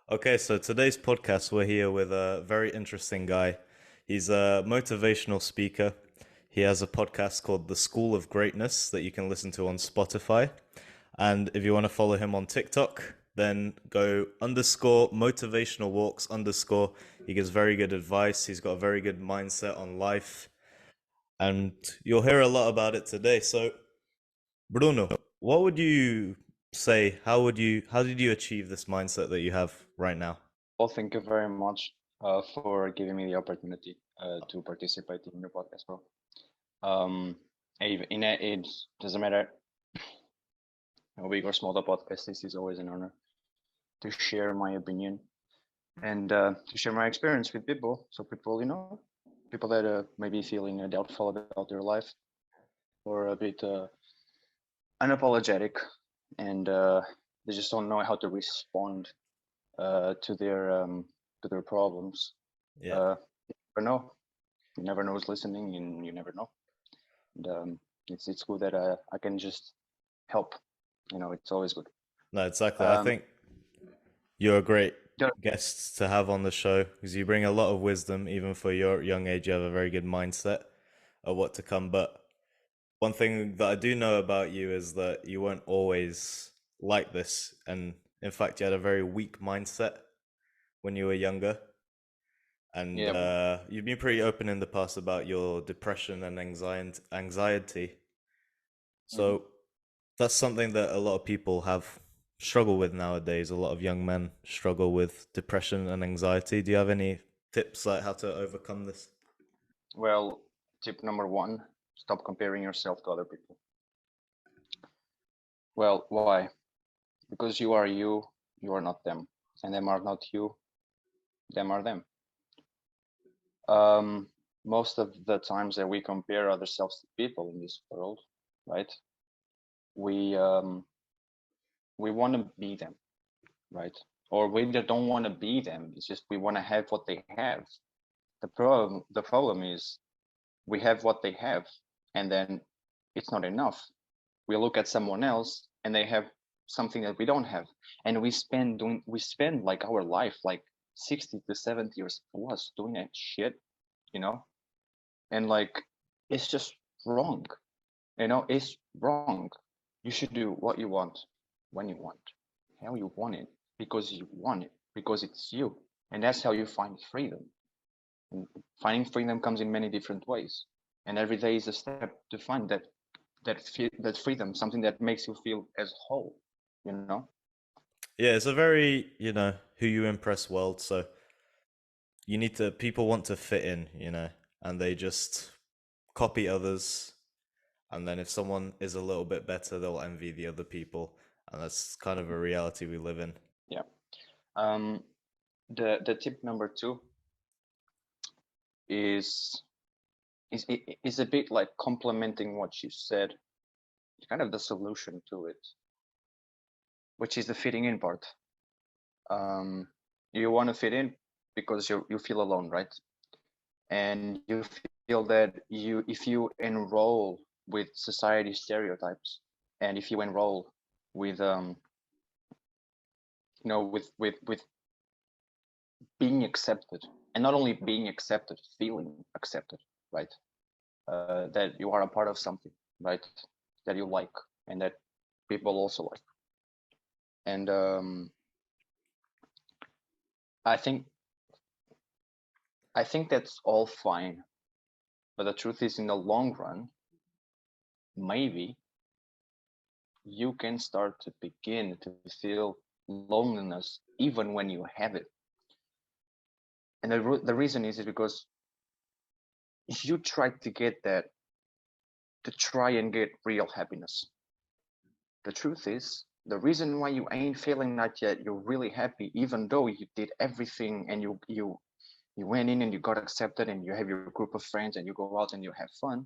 Okay, so today's podcast, we're here with a very interesting guy. He's a motivational speaker. He has a podcast called The School of Greatness that you can listen to on Spotify. And if you want to follow him on TikTok, then go underscore motivational walks underscore. He gives very good advice. He's got a very good mindset on life. And you'll hear a lot about it today. So, Bruno, what would you say? How did you achieve this mindset that you have right now? Well, thank you very much for giving me the opportunity to participate in your podcast, bro. Um, it doesn't matter how big or small the podcast is, it's always an honor to share my opinion and to share my experience with people. So people, people that maybe feeling doubtful about their life or a bit unapologetic and they just don't know how to respond to their problems. Yeah. Uh, or no, you never know who's listening and you never know, and it's good that I can just help. It's always good. No, exactly. I um think you're a great yeah, guest to have on the show because you bring a lot of wisdom, even for your young age. You have a very good mindset of what to come. But one thing that I do know about you is that you weren't always like this. And in fact, you had a very weak mindset when you were younger. And yeah, you've been pretty open in the past about your depression and anxiety. hmm, So that's something that a lot of people have struggle with nowadays. A lot of young men struggle with depression and anxiety. Do you have any tips like how to overcome this? well, tip number one: stop comparing yourself to other people. Well, why? Because you are not them, and them are not you, them are them. um Most of the times that we compare ourselves to people in this world, right, we we want to be them, right? Or we just don't want to be them. It's just we want to have what they have. The problem is we have what they have, and then it's not enough. We look at someone else and they have something that we don't have, and we spend like our life, like 60 to 70 years plus doing that shit, you know, and like it's just wrong. It's wrong. You should do what you want when you want, how you want it, because you want it, because it's you. And that's how you find freedom. And finding freedom comes in many different ways. And every day is a step to find that freedom, something that makes you feel as whole, you know? Yeah, it's a very, who you impress world. So people want to fit in, and they just copy others. And then if someone is a little bit better, they'll envy the other people. And that's kind of a reality we live in. Yeah. Um, the tip number two is is a bit like complementing what you said. It's kind of the solution to it, which is the fitting in part. Um, you want to fit in because you feel alone, right? And you feel that if you enroll with society stereotypes, and if you enroll with with being accepted, and not only being accepted, feeling accepted, right? That you are a part of something, right? That you like and that people also like. And I think I think that's all fine. But the truth is, in the long run, maybe you can start to begin to feel loneliness even when you have it. And the reason is because if you try to get that, to try and get real happiness, the truth is, the reason why you ain't feeling that yet, you're really happy, even though you did everything and you went in and you got accepted and you have your group of friends and you go out and you have fun,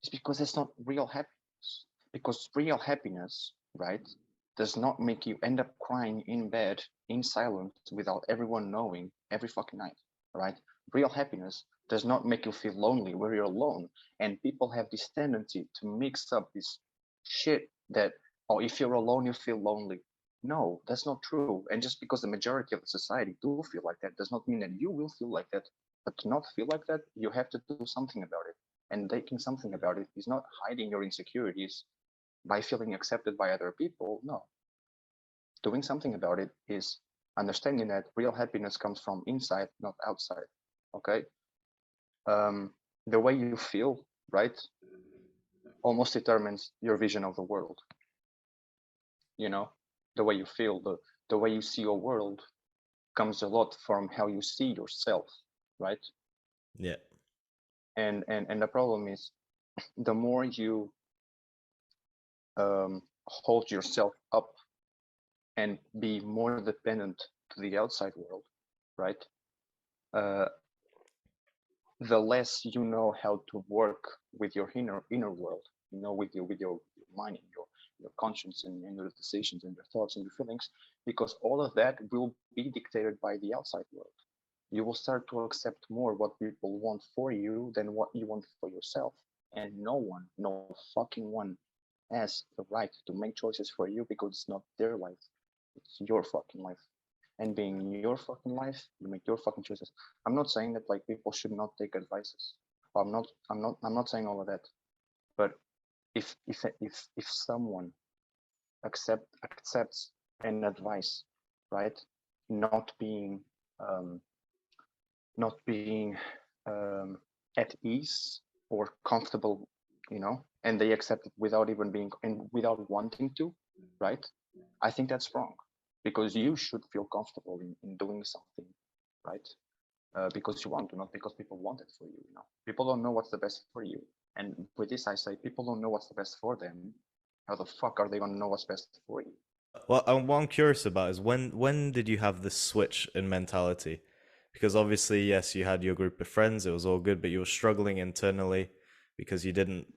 is because it's not real happiness. Because real happiness, right, does not make you end up crying in bed in silence without everyone knowing every fucking night, right? Real happiness does not make you feel lonely where you're alone. And people have this tendency to mix up this shit that, oh, if you're alone, you feel lonely. No, that's not true. And just because the majority of the society do feel like that does not mean that you will feel like that. But to not feel like that, you have to do something about it. And taking something about it is not hiding your insecurities by feeling accepted by other people. No, doing something about it is understanding that real happiness comes from inside, not outside. Okay. um, the way you feel, right, almost determines your vision of the world. You know, the way you feel, the way you see your world comes a lot from how you see yourself, right? Yeah. And the problem is, the more you hold yourself up and be more dependent to the outside world, right? Uh, the less you know how to work with your inner world, with your mind and your conscience and your decisions and your thoughts and your feelings, because all of that will be dictated by the outside world. You will start to accept more what people want for you than what you want for yourself. And no fucking one has the right to make choices for you because it's not their life. It's your fucking life. And being your fucking life, you make your fucking choices. I'm not saying that like people should not take advices. I'm not saying all of that. But if someone accepts an advice, right? Not being um, not being at ease or comfortable, and they accept it without even being and without wanting to, right? I think that's wrong, because you should feel comfortable in doing something, right? Because you want to, not because people want it for you. People don't know what's the best for you, and with this I say, people don't know what's the best for them. How the fuck are they gonna know what's best for you? Well, what I'm curious about is when did you have this switch in mentality? Because obviously, yes, you had your group of friends, it was all good, but you were struggling internally because you didn't,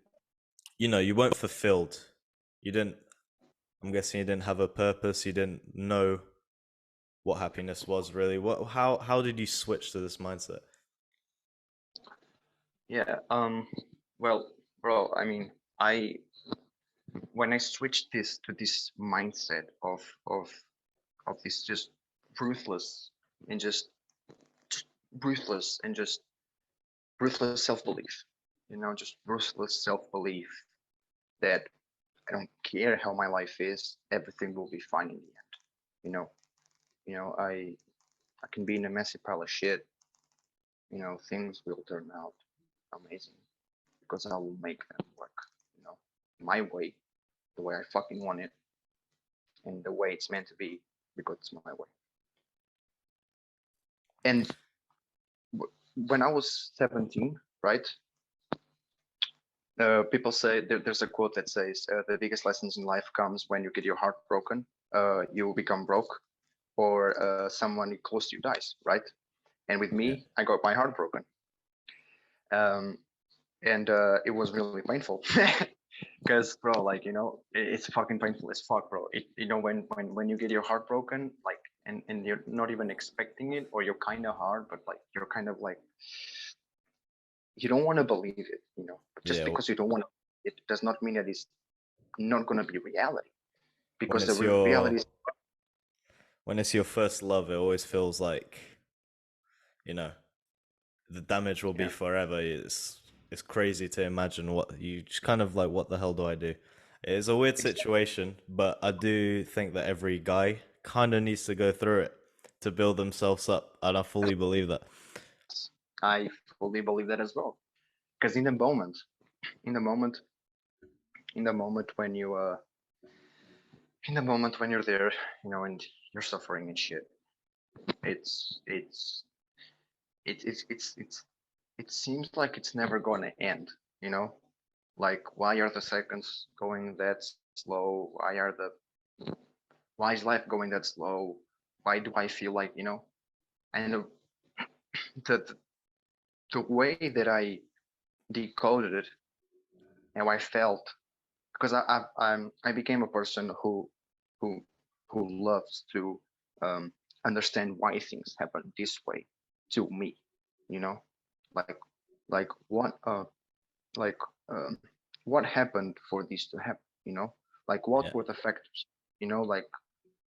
you weren't fulfilled. You didn't, I'm guessing you didn't have a purpose, you didn't know what happiness was really. How did you switch to this mindset? Yeah. Well, bro, I mean, I when I switched this to this mindset of this just ruthless and ruthless and just ruthless self-belief, just ruthless self-belief that I don't care how my life is, everything will be fine in the end. You know, I can be in a messy pile of shit. Things will turn out amazing because I will make them work. You know, my way, the way I fucking want it, and the way it's meant to be because it's my way. And when I was 17, right? People say there's a quote that says the biggest lessons in life comes when you get your heart broken, you become broke, or someone close to you dies, right? And with Yeah. me, I got my heart broken, um, and it was really painful. Because bro, like it's fucking painful as fuck, bro. When you get your heart broken, like, and you're not even expecting it, or you're kind of hard, but like you're kind of like, you don't want to believe it, but just Yeah. because you don't want to, it does not mean that it's not going to be reality, When because the it's reality your is, when it's your first love, it always feels like, you know, the damage will be yeah, forever. It's crazy to imagine what you just kind of like, what the hell do I do? It's a weird exactly. situation, but I do think that every guy kind of needs to go through it to build themselves up, and I fully believe that. I fully believe that as well, because in the moment in the moment when you in the moment when you're there, and you're suffering and shit, it's it's it's it seems like it's never going to end, you know like, why are the seconds going that slow? Why is life going that slow? Why do I feel like, and the the way that I decoded it, and I felt, because I became a person who loves to um, understand why things happen this way to me, you know, like like what like um, what happened for this to happen, like what Yeah. were the factors, like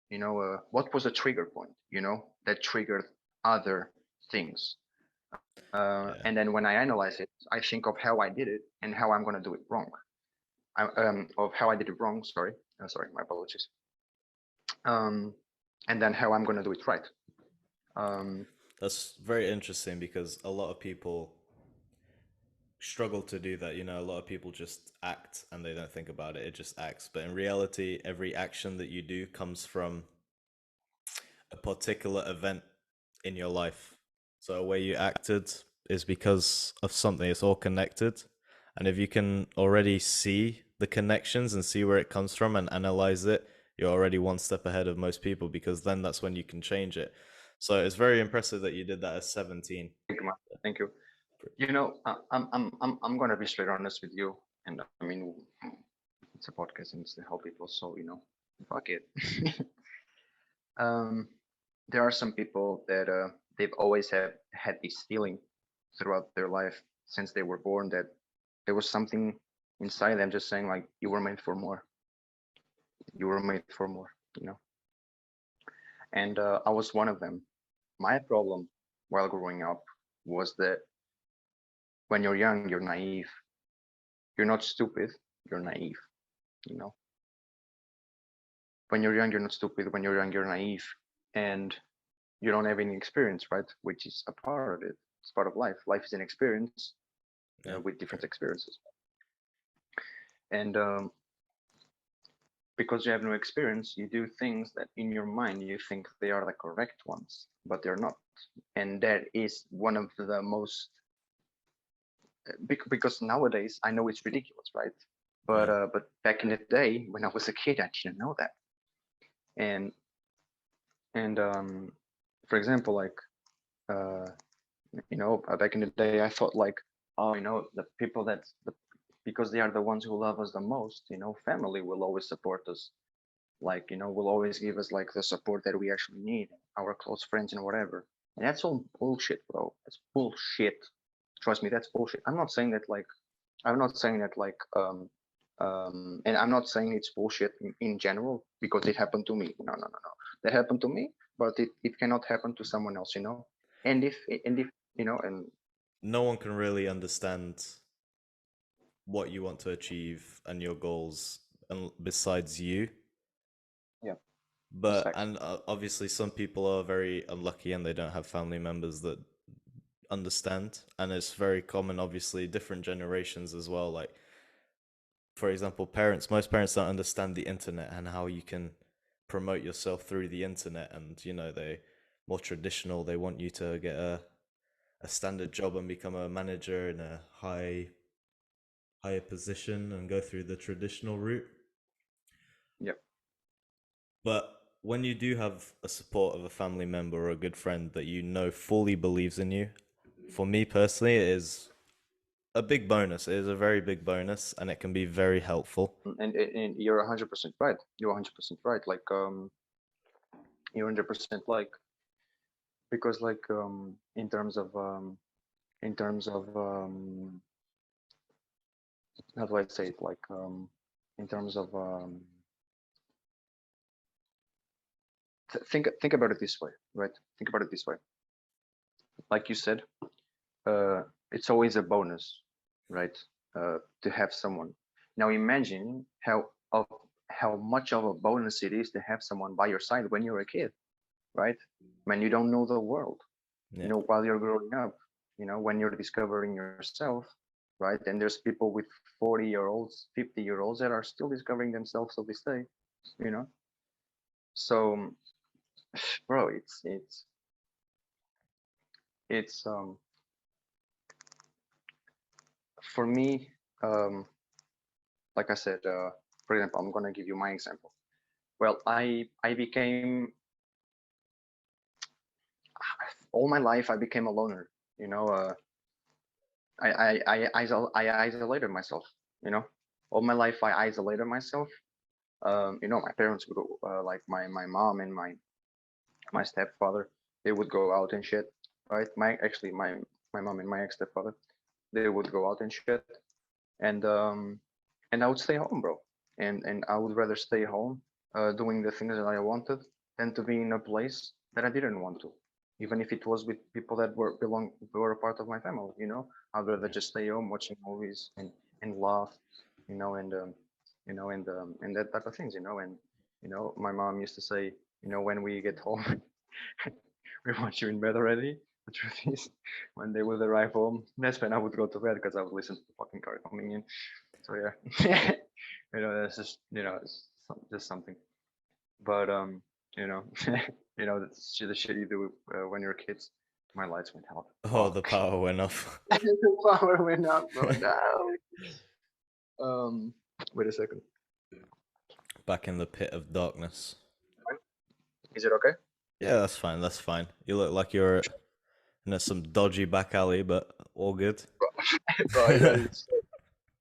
what was a trigger point, that triggered other things. And Yeah. then when I analyze it, I think of how I did it and how I'm going to do it wrong. Of how I did it wrong, sorry. Sorry, my apologies. Um, and then how I'm going to do it right. Um, That's very interesting because a lot of people struggle to do that. You know, a lot of people just act and they don't think about it. It just acts. But in reality, every action that you do comes from a particular event in your life. So where you acted is because of something. It's all connected. And if you can already see the connections and see where it comes from and analyze it, you're already one step ahead of most people because then that's when you can change it. So it's very impressive that you did that at 17. thank you, man. Thank you. I'm going to be straight honest with you. And I mean, it's a podcast and it's to help people. So, fuck it. um, there are some people that they've always have had this feeling throughout their life since they were born that there was something inside them just saying like you were made for more, you were made for more, and I was one of them. My problem while growing up was that when you're young you're naive. You're not stupid, you're naive. you know when you're young you're not stupid, when you're young you're naive, and you don't have any experience, right? Which is a part of it. It's part of life. Life is an experience Yeah. with different experiences. And because you have no experience, you do things that in your mind you think they are the correct ones, but they're not. And that is one of the most because nowadays I know it's ridiculous, right? But Yeah. back in the day when I was a kid, I didn't know that. And and for example, like uh, back in the day, I thought like, oh, the people because they are the ones who love us the most. Family will always support us, like will always give us like the support that we actually need, our close friends and whatever. And that's all bullshit, bro. That's bullshit. Trust me, that's bullshit. I'm not saying that like, and I'm not saying it's bullshit in general because it happened to me. No, no, no, no. That happened to me, but it cannot happen to someone else. And if No one can really understand what you want to achieve and your goals and besides you. yeah, But exactly. and obviously some people are very unlucky and they don't have family members that understand, and it's very common, obviously different generations as well. Like for example, parents, most parents don't understand the internet and how you can promote yourself through the internet, and they more traditional, they want you to get a standard job and become a manager in a higher position and go through the traditional route. Yeah. But when you do have a support of a family member or a good friend that fully believes in you, for me personally, it is a big bonus. It is a very big bonus, and it can be very helpful. And you're 100% right. You're 100% right. Like you're 100% like because like in terms of how do I say it, like in terms of think about it this way, right? Think about it this way. Like you said, uh, it's always a bonus, right? To have someone. Now imagine how much of a bonus it is to have someone by your side when you're a kid, right? When you don't know the world, Yeah. while you're growing up, when you're discovering yourself, right? And there's people with 40-year-olds, 50-year-olds that are still discovering themselves to this day, you know. So, bro, it's for me, um, like I said, for example, I'm gonna give you my example. Well, I became all my life I became a loner. You know, I isolated myself. You know, all my life I isolated myself. My parents would like my mom and my stepfather. They would go out and shit. Right, my mom and my ex stepfather. They would go out and shit, and um, and I would stay home, bro. And I would rather stay home, doing the things that I wanted than to be in a place that I didn't want to, even if it was with people that were a part of my family. I'd rather just stay home watching movies and laugh, and and that type of things. And my mom used to say, when we get home, we want you in bed already. The truth is, when they would arrive home, that's when I would go to bed because I would listen to the fucking car coming in. So yeah, that's just just something. But you know, the shit you do when you're kids. My lights went out. Oh, the Fuck. power went off. The power went out, bro. No. Wait a second. Back in the pit of darkness. Is it okay? Yeah, that's fine. That's fine. You look like you're in some dodgy back alley, but all good. Bro,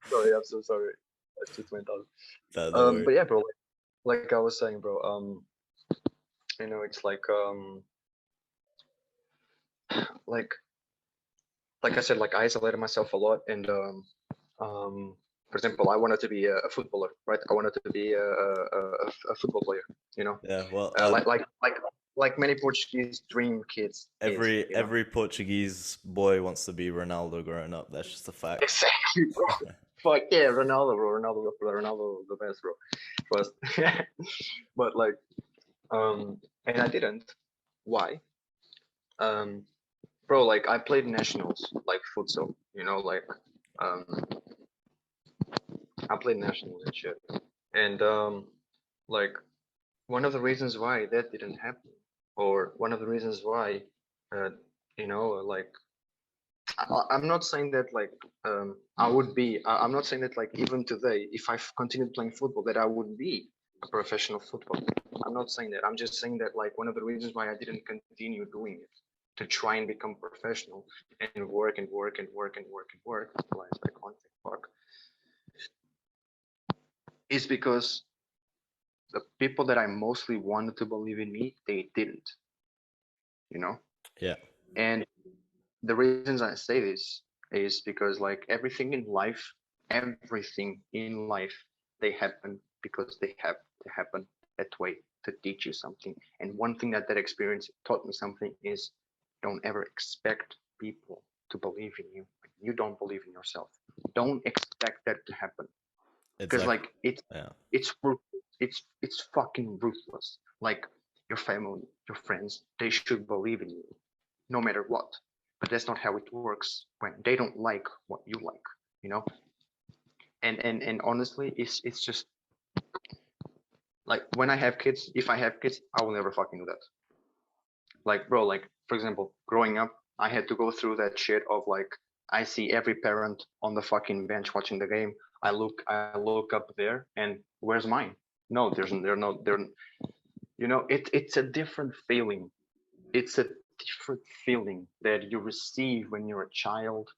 sorry, I'm so sorry. I just went out. Don't worry. But yeah, bro. Like I was saying, bro. It's like like I said, like I isolated myself a lot, and for example, I wanted to be a footballer, right? I wanted to be a football player, Yeah, well, like many Portuguese dream kids is, every Portuguese boy wants to be Ronaldo growing up. That's just a fact. Exactly, bro. Fuck yeah, Ronaldo, bro. Ronaldo, the best, bro. First, but like, and I didn't. Why? Um, bro, like I played nationals, like futsal, um, I played nationals and shit. And like one of the reasons why that didn't happen, or one of the reasons why, uh, like I'm not saying that like I would be. I'm not saying that like even today, if I continued playing football, that I would be a professional footballer. I'm not saying that. I'm just saying that like one of the reasons why I didn't continue doing it to try and become professional and work and work and work and work and work. Like contact fuck, is because the people that I mostly wanted to believe in me, they didn't. You know, Yeah. and the reasons I say this is because like everything in life, they happen because they happen that way to teach you something. And one thing that experience taught me something is don't ever expect people to believe in you when you don't believe in yourself. Don't expect that to happen It's because like, like yeah, it's ruthless. It's fucking ruthless. Like your family, your friends, they should believe in you no matter what. But that's not how it works when they don't like what you like, you know. And honestly, it's just like when I have kids. If I have kids, I will never fucking do that. Like, bro, like for example, growing up, I had to go through that shit of like I see every parent on the fucking bench watching the game. I look up there, and where's mine? No, there no there. It's a different feeling. It's a different feeling that you receive when you're a child.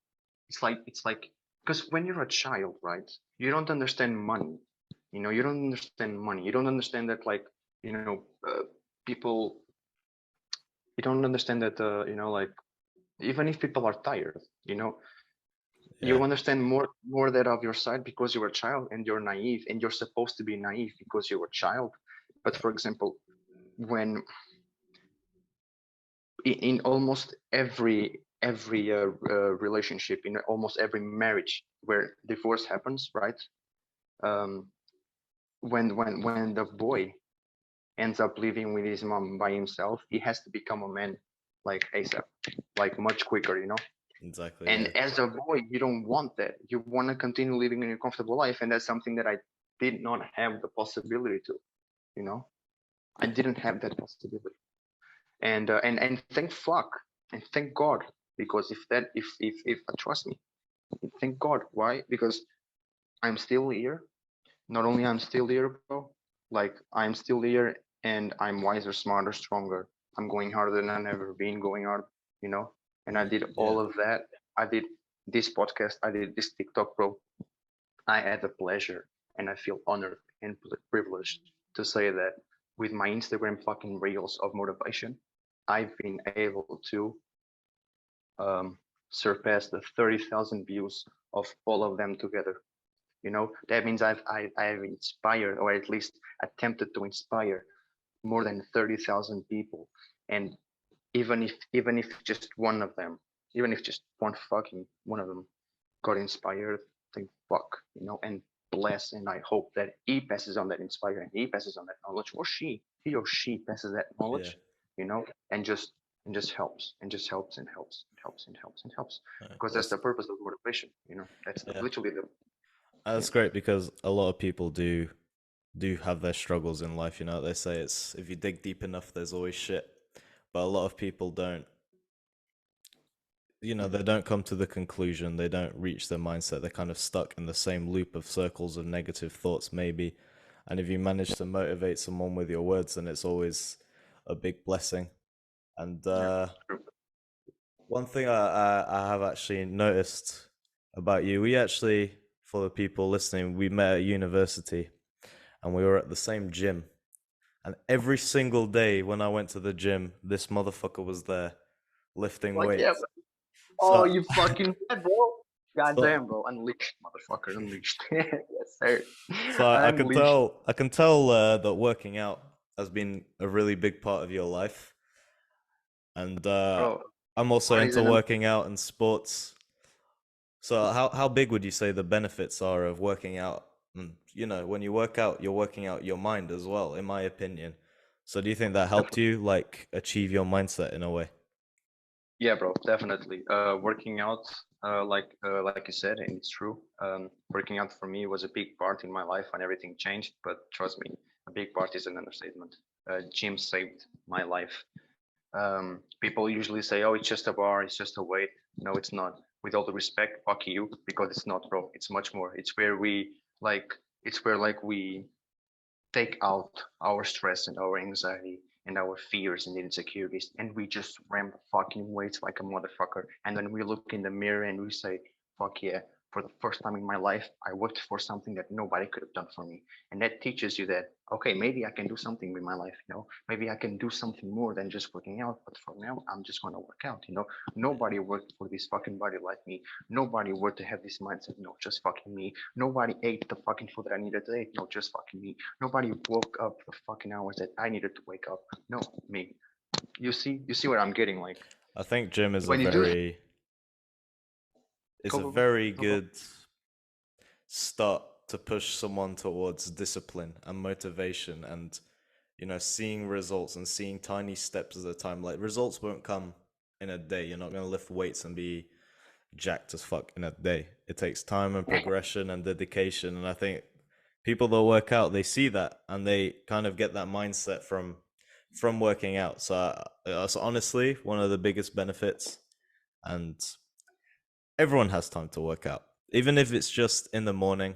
It's like because when you're a child, right, you don't understand money. You don't understand money. You don't understand that like you know people. You don't understand that like even if people are tired, you yeah, understand more that of your side because you're a child and you're naive and you're supposed to be naive because you're a child. But yeah, for example, when in almost every relationship, in almost every marriage where divorce happens, right? um, when the boy ends up living with his mom by himself, he has to become a man like ASAP, like much quicker, exactly. and Yeah, as a boy you don't want that. You want to continue living in a comfortable life, and that's something that I did not have the possibility to. you know I didn't have that possibility. And thank fuck and thank God, because if trust me, thank God. Why? Because I'm still here. Not only I'm still here, bro, like I'm still here, and I'm wiser, smarter, stronger. I'm going harder than I've ever been going hard, you know. And I did yeah, all of that. I did this podcast. I did this TikTok, bro. I had the pleasure, and I feel honored and privileged to say that with my Instagram fucking reels of motivation, I've been able to um, surpass the 30,000 views of all of them together. That means I've inspired, or at least attempted to inspire more than 30,000 people, and even if just one of them, even if just one of them got inspired, think fuck, and bless, and I hope that he passes on that inspire and he passes on that knowledge, or he or she passes that Yeah. knowledge, you know, and just helps and just helps and helps and helps and helps and helps, because that's That's the purpose of motivation. That's yeah. literally the yeah. That's great because a lot of people do have their struggles in life. They say it's if you dig deep enough, there's always shit. But a lot of people don't. They don't come to the conclusion. They don't reach their mindset. They're kind of stuck in the same loop of circles of negative thoughts, maybe. And if you manage to motivate someone with your words, then it's always a big blessing. And Yeah, true. one thing I have actually noticed about you, we actually, for the people listening, we met at university and we were at the same gym. And every single day when I went to the gym, this motherfucker was there lifting Like, yeah. weights. Oh, So, you fucking bad, bro. so, Goddamn, bro. Unleashed, motherfucker. Unleashed. Yes, sir. so I can Unleashed. tell that working out has been a really big part of your life, and Bro, I'm also what is into an working out and sports. So how big would you say the benefits are of working out? And when you work out, you're working out your mind as well, in my opinion. So do you think that helped you like achieve your mindset in a way? Yeah, bro, definitely. Working out, like you said, and it's true. Working out for me was a big part in my life when everything changed. But trust me, a big part is an understatement. Gym saved my life. People usually say, "Oh, it's just a bar, it's just a weight." No, it's not. With all the respect, fuck you, because it's not, bro. It's much more. Like, it's where like we take out our stress and our anxiety and our fears and insecurities, and we just ram fucking weights like a motherfucker. And then we look in the mirror and we say, fuck yeah, for the first time in my life, I worked for something that nobody could have done for me. And that teaches you that, okay, maybe I can do something with my life, maybe I can do something more than just working out. But for now, I'm just going to work out. Nobody worked for this fucking body like me. Nobody worked to have this mindset. No, just fucking me. Nobody ate the fucking food that I needed to eat. No, just fucking me. Nobody woke up the fucking hours that I needed to wake up. No, me. You see what I'm getting, like, I think gym when you do. is Go, a go, go. very No, go. good start to push someone towards discipline and motivation and seeing results and seeing tiny steps at a time. Like results won't come in a day. You're not going to lift weights and be jacked as fuck in a day. It takes time and progression and dedication, and I think people that work out, they see that and they kind of get that mindset from working out. So that's honestly one of the biggest benefits, and everyone has time to work out, even if it's just in the morning,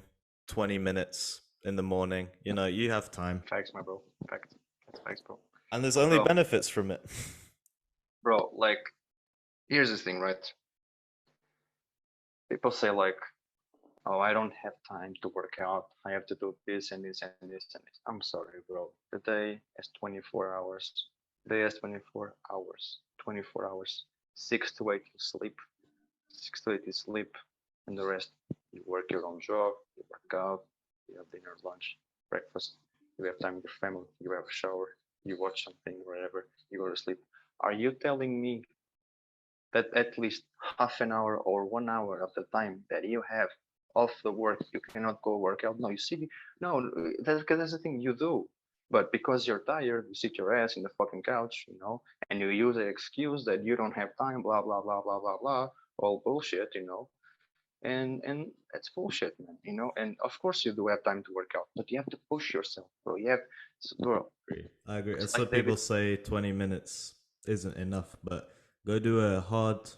20 minutes in the morning. You have time, Facts, my bro. Fact. That's facts, bro. and there's only Bro, benefits from it. like, here's the thing, right? People say, like, oh, I don't have time to work out. I have to do this and this and this and this. I'm sorry, bro. The day has 24 hours. The day has 24 hours. 24 hours. 6 to 8 you sleep. 6 to 8 you sleep. And the rest, you work your own job. You work out. You have dinner, lunch, breakfast. You have time with your family. You have a shower. You watch something, whatever. You go to sleep. Are you telling me that at least half an hour or 1 hour of the time that you have off the work, you cannot go work out? No, you see, no, that's the thing you do. But because you're tired, you sit your ass in the fucking couch, and you use the excuse that you don't have time, blah blah blah blah blah blah, all bullshit, and it's bullshit, man, And of course you do have time to work out, but you have to push yourself, bro. Bro, I agree. it's And some like David. people say 20 minutes isn't enough, but go do a hard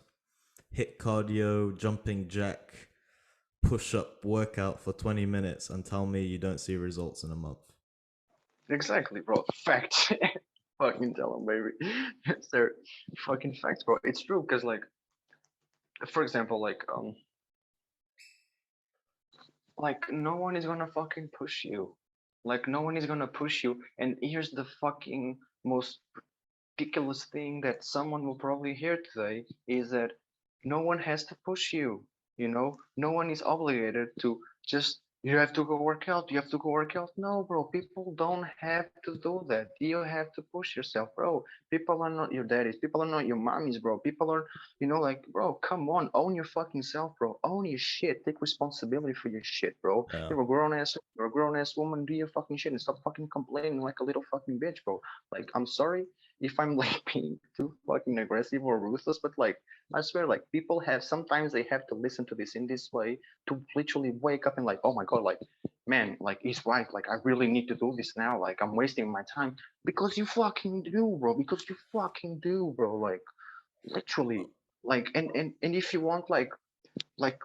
hit cardio, jumping jack, push up workout for 20 minutes and tell me you don't see results in a month. Exactly, bro. Facts. Fucking tell them, baby. It's their fucking facts, bro. It's true, because, like, for example, like no one is gonna fucking push you. Like, no one is gonna push you. And here's the fucking most ridiculous thing that someone will probably hear today is that no one has to push you. No one is obligated to just You have to go work out. You have to go work out. No, bro. People don't have to do that. You have to push yourself, bro. People are not your daddies. People are not your mommies, bro. People are, like, bro, come on. Own your fucking self, bro. Own your shit. Take responsibility for your shit, bro. Yeah. You're a grown ass woman. Do your fucking shit and stop fucking complaining like a little fucking bitch, bro. Like, I'm sorry if I'm like being too fucking aggressive or ruthless, but like, I swear, like, people have sometimes they have to listen to this in this way to literally wake up and like, oh my god, like, man, like, he's right, like, I really need to do this now, like, I'm wasting my time. Because you fucking do, bro. Because you fucking do, bro. Like, literally. Like, and if you want, like,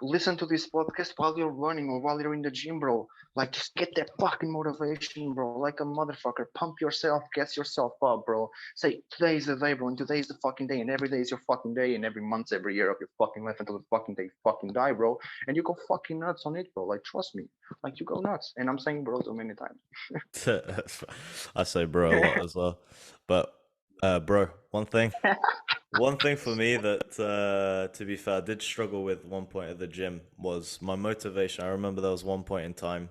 listen to this podcast while you're running or while you're in the gym, bro. Like, just get that fucking motivation, bro. Like a motherfucker. Pump yourself, get yourself up, bro. Say, today is the day, bro, and today is the fucking day, and every day is your fucking day, and every month, every year of your fucking life until the fucking day you fucking die, bro. And you go fucking nuts on it, bro. Like, trust me. Like, you go nuts. And I'm saying bro too many times. I say bro a lot as well. But bro, one thing for me that to be fair, I did struggle with one point at the gym was my motivation. I remember there was one point in time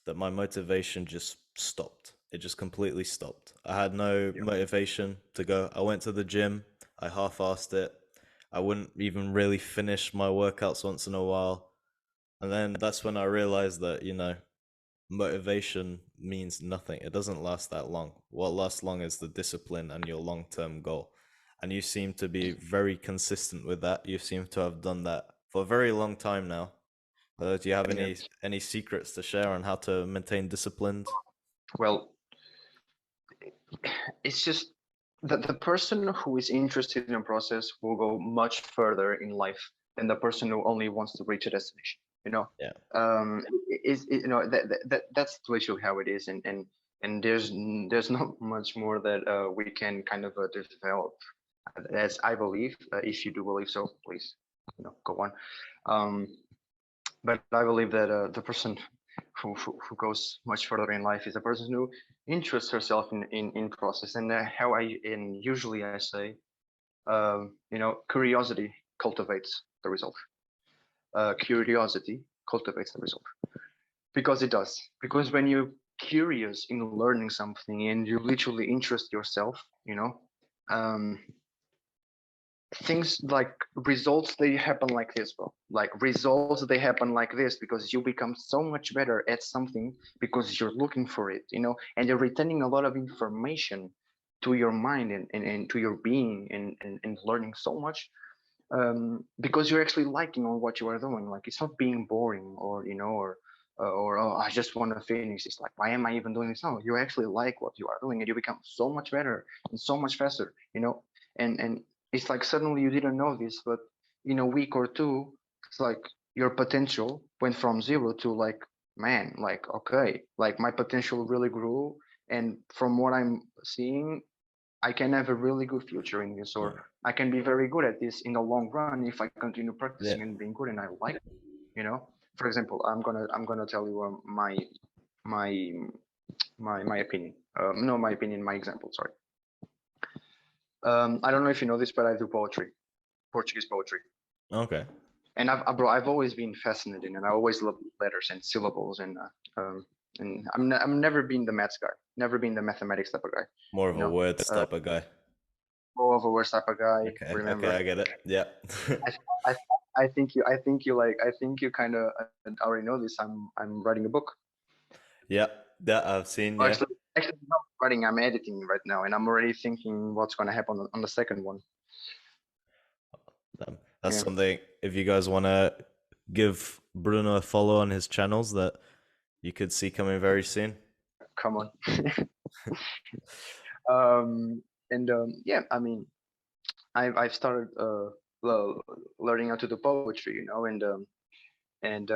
that my motivation just stopped. It just completely stopped. I had no Yeah. motivation to go. I went to the gym, I half-assed it. I wouldn't even really finish my workouts once in a while. And then that's when I realized that, motivation means nothing. It doesn't last that long. What lasts long is the discipline and your long term goal. And you seem to be very consistent with that. You seem to have done that for a very long time now. Do you have Yeah. any secrets to share on how to maintain disciplined? Well, it's just that the person who is interested in a process will go much further in life than the person who only wants to reach a destination. You know, Yeah, that's literally how it is, and there's not much more that we can kind of develop, as I believe. If you do believe so, please, go on. Um, but I believe that the person who goes much further in life is a person who interests herself in process, and how and usually I say, curiosity cultivates the result. Curiosity cultivates the result, because it does. Because when you're curious in learning something and you literally interest yourself, um, things like results, they happen like this, bro. Like, results, they happen like this because you become so much better at something because you're looking for it, and you're retaining a lot of information to your mind, and to your being, and learning so much, because you're actually liking on what you are doing. Like, it's not being boring, or oh, I just want to finish this. Like, why am I even doing this? No, you actually like what you are doing, and you become so much better and so much faster. And it's like suddenly you didn't know this, but in a week or two, it's like your potential went from zero to, like, man, like, okay, like, my potential really grew, and from what I'm seeing, I can have a really good future in this, yeah, or I can be very good at this in the long run if I continue practicing yeah. and being good, and I like it. For example, I'm gonna tell you my my opinion. No, my opinion, my example. Sorry. I don't know if you know this, but I do poetry, Portuguese poetry, Okay. and I've always been fascinated, and I always love letters and syllables, and I'm never been the maths guy, never been the mathematics type of guy. More of You a know, words type of guy. More of a worst type of guy. Okay, okay, Remember, I get it. Yeah. I, I, I think you kind of already know this. I'm writing a book. Yeah, that I've seen, Oh, yeah. actually, not writing. I'm editing right now, and I'm already thinking what's going to happen on the second one. That's Yeah, something, if you guys want to give Bruno a follow on his channels, that you could see coming very soon. come on. And yeah, I mean, I've started learning how to do poetry, and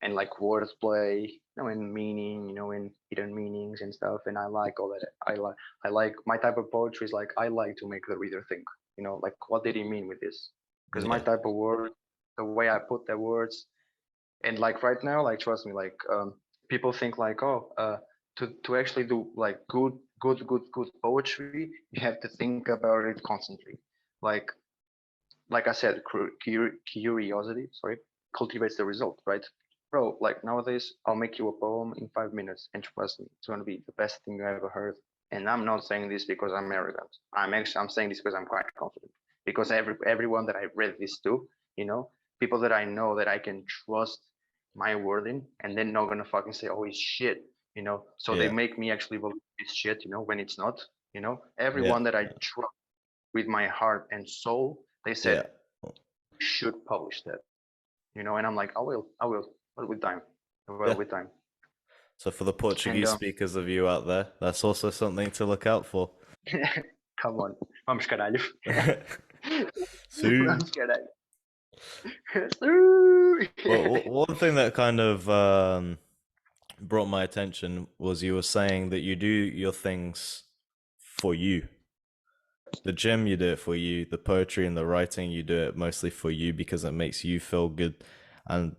and like wordplay, and meaning, and hidden meanings and stuff. And I like all that. I like my type of poetry is like, I like to make the reader think. Like, what did he mean with this? Because my Yeah, type of word, the way I put the words, and like right now, like, trust me, like, people think like, oh, to actually do like good poetry, you have to think about it constantly. Like like I said, curiosity, sorry, cultivates the result, right? bro, like nowadays, I'll make you a poem in 5 minutes, and trust me, it's gonna be the best thing you ever heard. And I'm not saying this because I'm arrogant. I'm saying this because I'm quite confident. Because everyone that I read this to, you know, people that I know that I can trust my word in, and they're not gonna fucking say, "Oh, it's shit," you know. So they Yeah. make me actually believe it's shit, you know, when it's not. You know, Yeah. everyone that I trust with my heart and soul, they Yeah. said you should publish that, you know. And I'm like, I will, but with time, well, Yeah. with time. So for the And Portuguese speakers of you out there, that's also something to look out for. come on, vamos caralho, See. vamos caralho. Well, one thing that kind of brought my attention was you were saying that you do your things for you. The gym, you do it for you. The poetry and the writing, you do it mostly for you because it makes you feel good. And,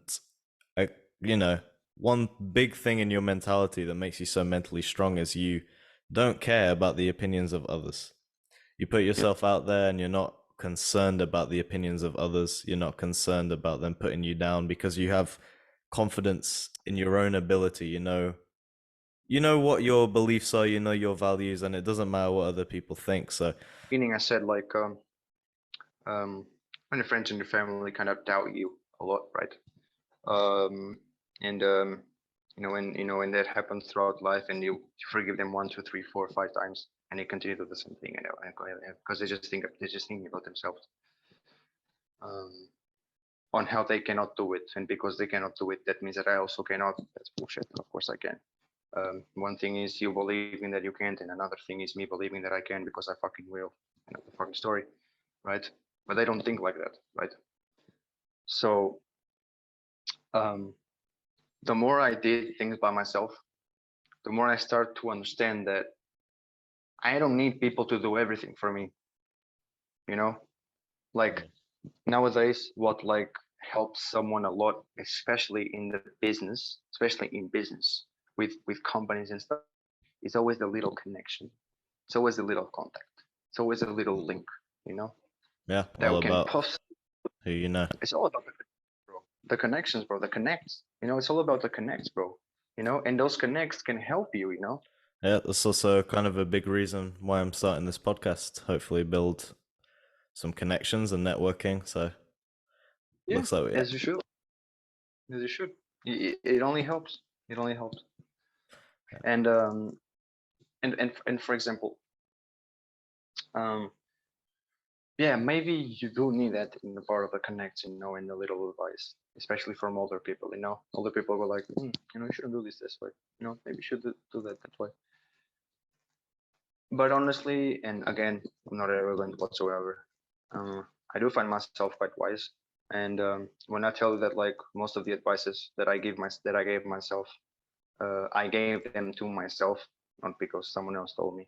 uh, you know, one big thing in your mentality that makes you so mentally strong is you don't care about the opinions of others. You put Yeah. yourself out there and you're not concerned about the opinions of others. You're not concerned about them putting you down because you have confidence in your own ability. You know what your beliefs are, you know your values, and it doesn't matter what other people think. So Beginning, I said like um, when your friends and your family kind of doubt you a lot, right? And you know when that happens throughout life, and you forgive them one, two, three, four, 5 times, and they continue to do the same thing, you know, because they're just thinking about themselves, um, on how they cannot do it, and because they cannot do it, that means that I also cannot. That's bullshit. Of course I can. One thing is you believing that you can't, and another thing is me believing that I can because I fucking will. You know the fucking story, right? But they don't think like that, right? So um, the more I did things by myself, the more I start to understand that I don't need people to do everything for me. You know, like nowadays, what like helps someone a lot, especially in the business, especially in business with companies and stuff, is always the little connection. It's always a little contact. It's always a little link. You know, yeah, all that can about possibly. who you know. It's all about bro. The connections, bro. The connects. You know, it's all about the connects, bro. You know, and those connects can help you. You know, Yeah, that's also kind of a big reason why I'm starting this podcast. Hopefully, build some connections and networking. So yeah, looks like we, as you should, as you should. It only helps. It only helps. And and for example, um, yeah, maybe you do need that in the part of the connects, you know, in the little advice, especially from older people. You know, older people were like, you know, you shouldn't do this way. You know, maybe you should do that way. But honestly, and again, I'm not arrogant whatsoever. I do find myself quite wise, and when I tell you that, like most of the advices that I gave myself, I gave them to myself, not because someone else told me,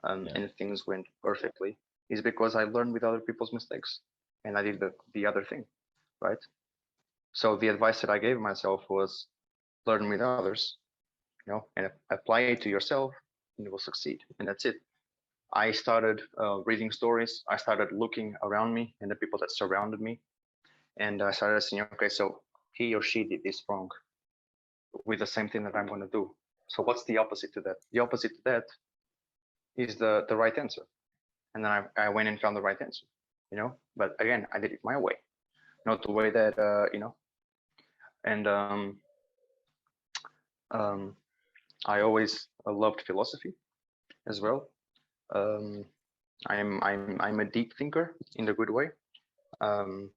yeah, and things went perfectly, is because I learned with other people's mistakes, and I did the other thing, right? So the advice that I gave myself was learn with others, you know, and apply it to yourself, and you will succeed, and that's it. I started reading stories. I started looking around me and the people that surrounded me, and I started saying, okay, so he or she did this wrong with the same thing that I'm going to do. So what's the opposite to that? The opposite to that is the right answer. And then I went and found the right answer, you know. But again, I did it my way, not the way that you know. And um, I always loved philosophy as well. Um, I'm a deep thinker in the good way. Um,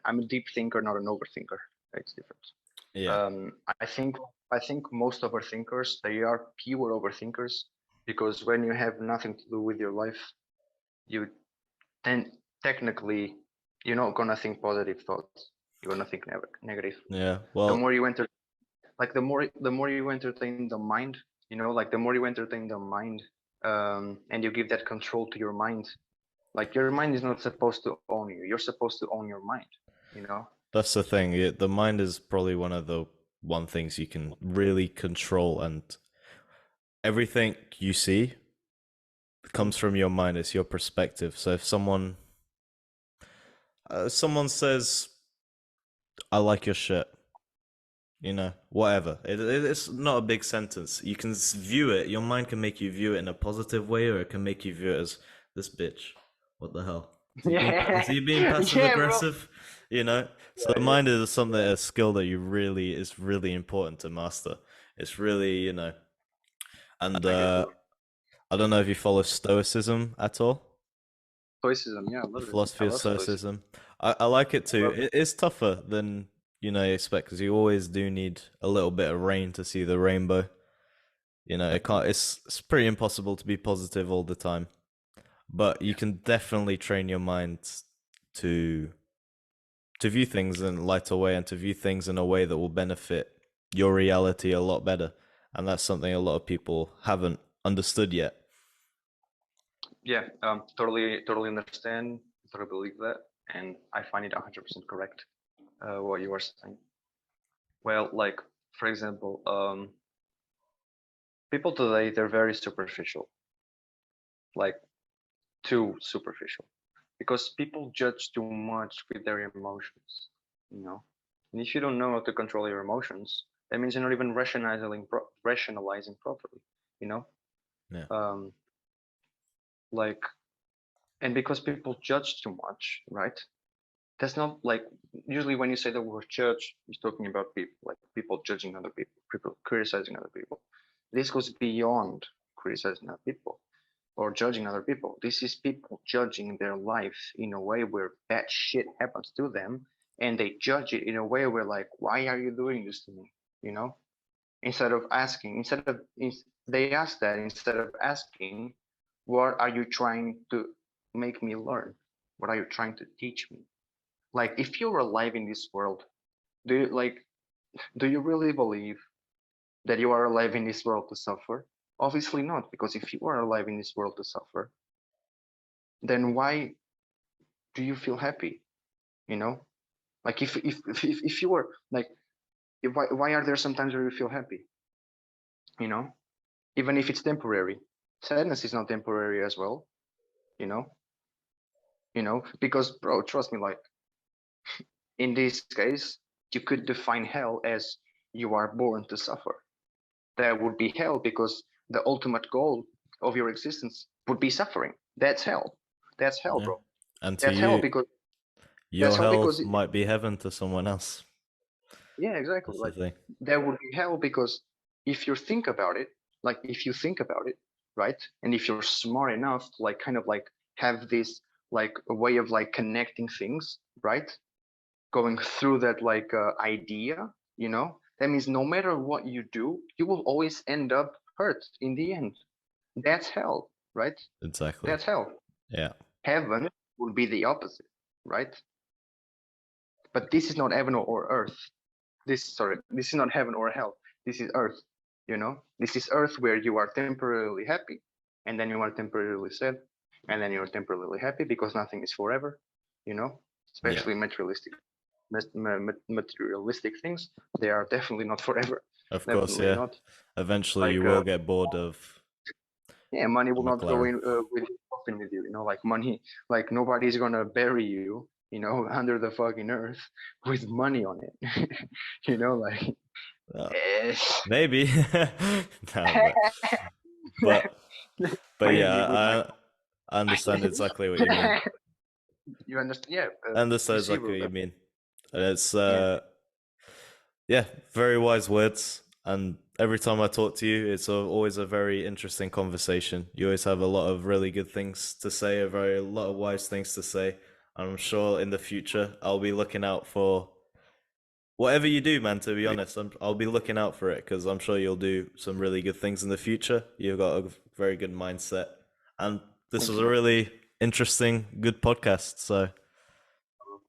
I'm a deep thinker, not an overthinker. It's different. yeah. Um, I think I think most overthinkers, they are pure overthinkers, because when you have nothing to do with your life, you then technically you're not gonna think positive thoughts. You're gonna think negative. Yeah. The Well, more you enter, like the more you entertain the mind, you know, like the more you entertain the mind, and you give that control to your mind. Like your mind is not supposed to own you. You're supposed to own your mind. You know. that's the thing. The mind is probably one of the one things you can really control, and everything you see Mhm. comes from your mind. It's your perspective. So if someone says, "I like your shirt," whatever. It's not a big sentence. You can view it. Your mind can make you view it in a positive way, or it can make you view it as this bitch. What the hell? Yeah, Is he being passive yeah, bro. aggressive? So the Yeah, mind is something, a skill that you really is really important to master. It's really, and I get you. I don't know if you follow Stoicism at all. Stoicism, yeah, I The love it. I philosophy of love stoicism. Stoicism. I like it I too. love it. It is tougher than you expect because you always do need a little bit of rain to see the rainbow. It can't. It's pretty impossible to be positive all the time, but you Yeah, can definitely train your mind to to view things in a lighter way and to view things in a way that will benefit your reality a lot better. And that's something a lot of people haven't understood yet. yeah, totally understand, totally believe that, and I find it 100% correct. What you are saying. Well, like for example, people today they're very superficial, like too superficial, because people judge too much with their emotions, you know. And if you don't know how to control your emotions, that means you're not even rationalizing properly, you know. Yeah, Um, like, and because people judge too much, right? That's not like usually when you say the word judge, you're talking about people, like people judging other people criticizing other people. This goes beyond criticizing other people or judging other people. This is people judging their life in a way where bad shit happens to them, and they judge it in a way where like, why are you doing this to me? You know, instead of asking, they ask that instead of asking, what are you trying to make me learn? What are you trying to teach me? Like, if you're alive in this world, do you like, do you really believe that you are alive in this world to suffer? Obviously not, because if you are alive in this world to suffer, then why do you feel happy? You know, like if you were like, why are there sometimes where you feel happy? You know, even if it's temporary. Sadness is not temporary as well. You know, because bro, trust me, like in this case, you could define hell as you are born to suffer. That would be hell because the ultimate goal of your existence would be suffering. That's hell. That's hell, yeah. bro. And to That's hell you, because that's your hell hell because might be heaven to someone else. yeah, exactly. That's the Like thing. that would be hell because if you think about it, like if you think about it, right? And if you're smart enough to like kind of like have this like a way of like connecting things, right? Going through that like idea, that means no matter what you do, you will always end up hurt in the end. That's hell, right? Exactly. That's hell. Yeah. Heaven would be the opposite, right? But this is not heaven or earth. This is not heaven or hell. This is earth. This is earth where you are temporarily happy, and then you are temporarily sad, and then you are temporarily happy because nothing is forever. You know, Yeah. especially materialistic things. They are definitely not forever. Of course, Definitely yeah. not. Eventually Like you will get bored of yeah, money a will not go McLaren. in with coffin with you. Like money, like nobody's gonna bury you, under the fucking earth with money on it. Like Uh, eh, maybe. No, but but yeah, maybe with my I understand exactly what you mean. you understand? Yeah, I understand you see, exactly bro. what you mean. And it's Yeah, yeah, very wise words. And every time I talk to you, it's always a very interesting conversation. You always have a lot of really good things to say, a lot of wise things to say. And I'm sure in the future I'll be looking out for whatever you do, man. To be honest, I'll be looking out for it because I'm sure you'll do some really good things in the future. You've got a very good mindset, and this thank was you, a bro. really interesting, good podcast. So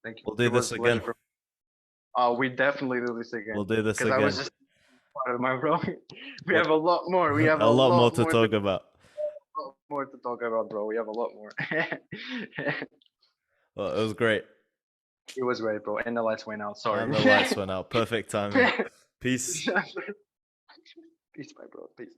Thank you. we'll do It this was a pleasure. again. We definitely do this We'll again do this because I was again. just part of my bro. We What have a lot more. We have a a lot more lot to more to talk about. talk about, bro. We have a lot more. Well, it was great. It was great, bro. And the lights went out. Sorry. And the lights went out. Perfect timing. Peace. Peace, my bro. Peace.